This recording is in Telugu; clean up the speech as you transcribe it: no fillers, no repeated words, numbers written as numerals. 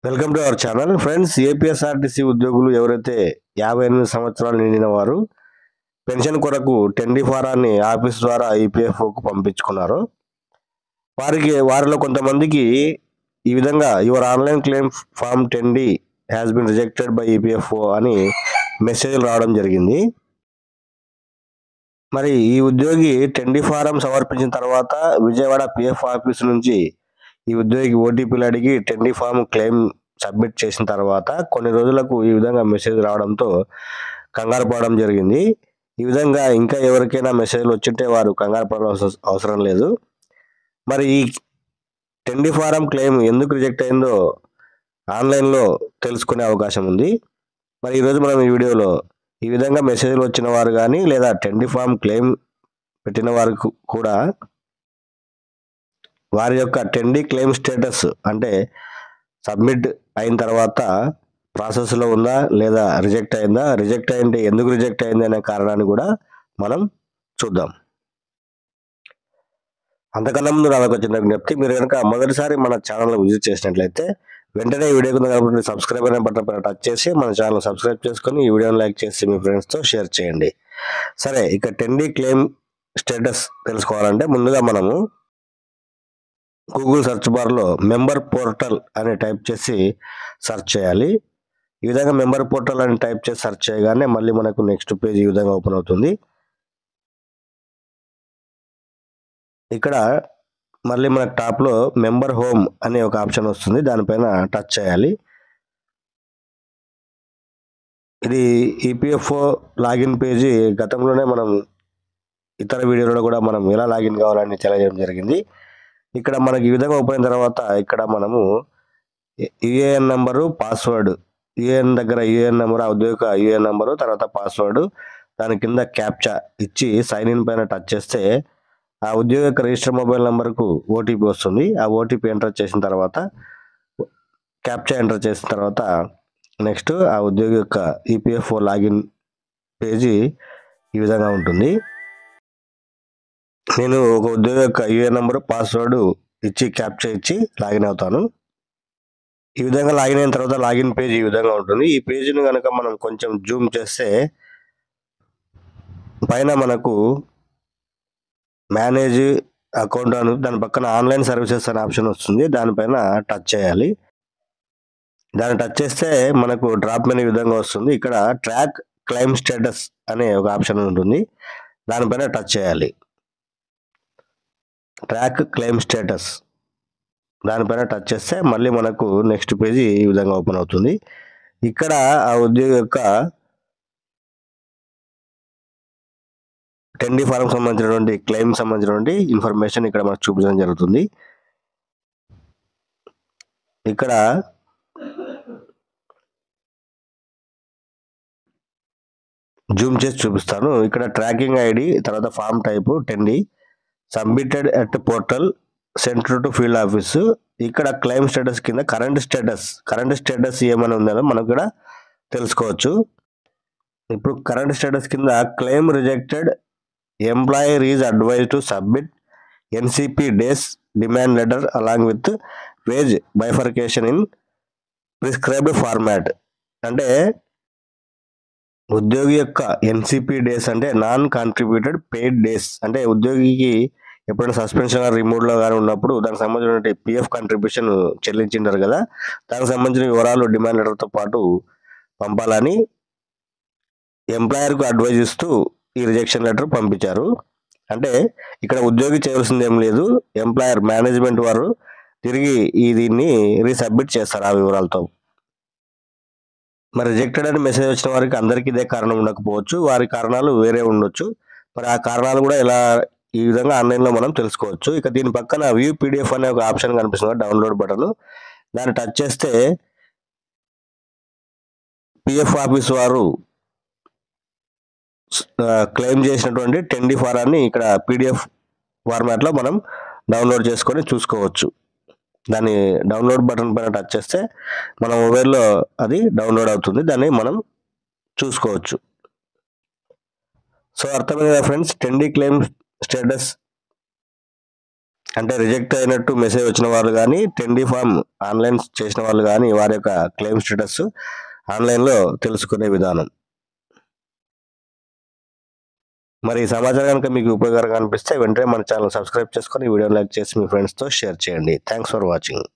Welcome to our channel friends. APSRTC ఉద్యోగులు ఎవరైతే 58 సంవత్సరాలు నిండిన వారు పెన్షన్ కొరకు 10D ఫారాన్ని ఆఫీస్ ద్వారా ఈపీఎఫ్ఓకు పంపించుకున్నారు. వారిలో కొంతమందికి ఈ విధంగా your online claim form 10D has been rejected by EPFO అని మెసేజ్లు రావడం జరిగింది. మరి ఈ ఉద్యోగి 10D ఫారం సమర్పించిన తర్వాత విజయవాడ పిఎఫ్ ఆఫీస్ నుంచి ఈ ఉద్యోగి ఓటీపీలు అడిగి 10D ఫామ్ క్లెయిమ్ సబ్మిట్ చేసిన తర్వాత కొన్ని రోజులకు ఈ విధంగా మెసేజ్ రావడంతో కంగారు పడడం జరిగింది. ఈ విధంగా ఇంకా ఎవరికైనా మెసేజ్లు వచ్చింటే వారు కంగారు పడాల్సిన అవసరం లేదు. మరి ఈ 10D ఫారం క్లెయిమ్ ఎందుకు రిజెక్ట్ అయిందో ఆన్లైన్లో తెలుసుకునే అవకాశం ఉంది. మరి ఈరోజు మనం ఈ వీడియోలో ఈ విధంగా మెసేజ్లు వచ్చిన వారు కానీ లేదా 10D ఫామ్ క్లెయిమ్ పెట్టిన వారికి కూడా వారి యొక్క 10D క్లెయిమ్ స్టేటస్ అంటే సబ్మిట్ అయిన తర్వాత ప్రాసెస్లో ఉందా లేదా రిజెక్ట్ అయిందా, రిజెక్ట్ అయింటే ఎందుకు రిజెక్ట్ అయింది అనే కారణాన్ని కూడా మనం చూద్దాం. అంతకన్నా ముందు నాకు చిన్న విజ్ఞప్తి, మీరు కనుక మొదటిసారి మన ఛానల్ విజిట్ చేసినట్లయితే వెంటనే ఈ వీడియో కింద కాబట్టి సబ్స్క్రైబ్ అనే బటన్ పైన టచ్ చేసి మన ఛానల్ సబ్స్క్రైబ్ చేసుకొని ఈ వీడియోని లైక్ చేసి మీ ఫ్రెండ్స్తో షేర్ చేయండి. సరే, ఇక 10D క్లెయిమ్ స్టేటస్ తెలుసుకోవాలంటే ముందుగా మనము గూగుల్ సెర్చ్ బార్లో మెంబర్ పోర్టల్ అని టైప్ చేసి సెర్చ్ చేయాలి. ఈ విధంగా మెంబర్ పోర్టల్ అని టైప్ చేసి సెర్చ్ చేయగానే మళ్ళీ మనకు నెక్స్ట్ పేజ్ ఈ విధంగా ఓపెన్ అవుతుంది. ఇక్కడ మళ్ళీ మనకు టాప్లో మెంబర్ హోమ్ అనే ఒక ఆప్షన్ వస్తుంది, దానిపైన టచ్ చేయాలి. ఇది ఈపీఎఫ్ఓ లాగిన్ పేజీ. గతంలోనే మనం ఇతర వీడియోలో కూడా మనం ఎలా లాగిన్ కావాలని తెలియజేయడం జరిగింది. ఇక్కడ మనకి ఈ విధంగా ఓపెన్ అయిన తర్వాత ఇక్కడ మనము యూఏఎన్ నెంబరు, పాస్వర్డ్, యూఏఎన్ దగ్గర యూఏఎన్ నెంబరు, ఔద్యోగిక యూఏఎన్ నెంబరు, తర్వాత పాస్వర్డ్, దాని కింద క్యాప్చా ఇచ్చి సైన్ ఇన్ పైన టచ్ చేస్తే ఆ ఉద్యోగి యొక్క రిజిస్టర్ మొబైల్ నెంబర్కు ఓటీపీ వస్తుంది. ఆ ఓటీపీ ఎంటర్ చేసిన తర్వాత క్యాప్చా ఎంటర్ చేసిన తర్వాత నెక్స్ట్ ఆ ఉద్యోగి యొక్క ఈపీఎఫ్ఓ లాగిన్ పేజీ ఈ విధంగా ఉంటుంది. నేను ఒక ఉద్యోగి యొక్క యూఏఎన్ నెంబరు, పాస్వర్డ్ ఇచ్చి క్యాప్చా ఇచ్చి లాగిన్ అవుతాను. ఈ విధంగా లాగిన్ అయిన తర్వాత లాగిన్ పేజ్ ఈ విధంగా ఉంటుంది. ఈ పేజీని కనుక మనం కొంచెం జూమ్ చేస్తే పైన మనకు మేనేజ్ అకౌంట్ అని, దాని పక్కన ఆన్లైన్ సర్వీసెస్ అనే ఆప్షన్ వస్తుంది, దానిపైన టచ్ చేయాలి. దాన్ని టచ్ చేస్తే మనకు డ్రాప్ మెనూ ఈ విధంగా వస్తుంది. ఇక్కడ ట్రాక్ క్లెయిమ్ స్టేటస్ అనే ఒక ఆప్షన్ ఉంటుంది, దానిపైన టచ్ చేయాలి. ట్రాక్ క్లెయిమ్ స్టేటస్ దానిపైన టచ్ చేస్తే మళ్ళీ మనకు నెక్స్ట్ పేజీ ఈ విధంగా ఓపెన్ అవుతుంది. ఇక్కడ ఆ ఉద్యోగి యొక్క 10D ఫారం సంబంధించినటువంటి క్లెయిమ్ సంబంధించినటువంటి ఇన్ఫర్మేషన్ ఇక్కడ మనకు చూపించడం జరుగుతుంది. ఇక్కడ జూమ్ చేసి చూపిస్తాను. ఇక్కడ ట్రాకింగ్ ఐడి, తర్వాత form type 10D, submitted at portal, centre to field office. ఇక్కడ క్లెయిమ్ స్టేటస్ కింద కరెంట్ స్టేటస్ ఏమైనా ఉందో మనం ఇక్కడ తెలుసుకోవచ్చు. ఇప్పుడు కరెంట్ స్టేటస్ కింద claim rejected, employer is advise to submit NCP days demand letter along with wage bifurcation in prescribed format. అంటే ఉద్యోగి యొక్క ఎన్సిపి డేస్ అంటే నాన్ కాంట్రిబ్యూటెడ్ పెయిడ్ డేస్, అంటే ఉద్యోగికి ఎప్పుడైనా సస్పెన్షన్ రిమూవ్లో కానీ ఉన్నప్పుడు దానికి సంబంధించిన పిఎఫ్ కంట్రిబ్యూషన్ చెల్లించింటారు కదా, దానికి సంబంధించిన వివరాలు డిమాండ్ లెటర్తో పాటు పంపాలని ఎంప్లాయర్కు అడ్వైజ్ ఇస్తూ ఈ రిజెక్షన్ లెటర్ పంపించారు. అంటే ఇక్కడ ఉద్యోగి చేయవలసింది ఏం లేదు, ఎంప్లాయర్ మేనేజ్మెంట్ వారు తిరిగి దీన్ని రీసబ్మిట్ చేస్తారు ఆ వివరాలతో. మరి రిజెక్టెడ్ అని మెసేజ్ వచ్చిన వారికి అందరికీ ఇదే కారణం ఉండకపోవచ్చు, వారి కారణాలు వేరే ఉండొచ్చు. మరి ఆ కారణాలు కూడా ఇలా ఈ విధంగా ఆన్లైన్లో మనం తెలుసుకోవచ్చు. ఇక దీని పక్కన వ్యూ పీడిఎఫ్ అనే ఒక ఆప్షన్ కనిపిస్తుంది, డౌన్లోడ్ బటన్, దాన్ని టచ్ చేస్తే పిఎఫ్ ఆఫీస్ వారు క్లెయిమ్ చేసినటువంటి 10D ఫారాన్ని ఇక్కడ పీడిఎఫ్ ఫార్మాట్లో మనం డౌన్లోడ్ చేసుకొని చూసుకోవచ్చు. దాన్ని డౌన్లోడ్ బటన్ పైన టచ్ చేస్తే మన మొబైల్లో అది డౌన్లోడ్ అవుతుంది, దాన్ని మనం చూసుకోవచ్చు. సో అర్థమైంది కదా ఫ్రెండ్స్, 10D క్లెయిమ్ స్టేటస్ అంటే రిజెక్ట్ అయినట్టు మెసేజ్ వచ్చిన వాళ్ళు కానీ 10D ఫామ్ ఆన్లైన్ చేసిన వాళ్ళు కానీ వారి యొక్క క్లెయిమ్ స్టేటస్ ఆన్లైన్లో తెలుసుకునే విధానం. మరి ఈ సమాచారం కనుక మీకు ఉపయోగకరంగా అనిపిస్తే వెంటనే మన ఛానల్ సబ్స్క్రైబ్ చేసుకొని వీడియోని లైక్ చేసి మీ ఫ్రెండ్స్తో షేర్ చేయండి. Thanks for watching.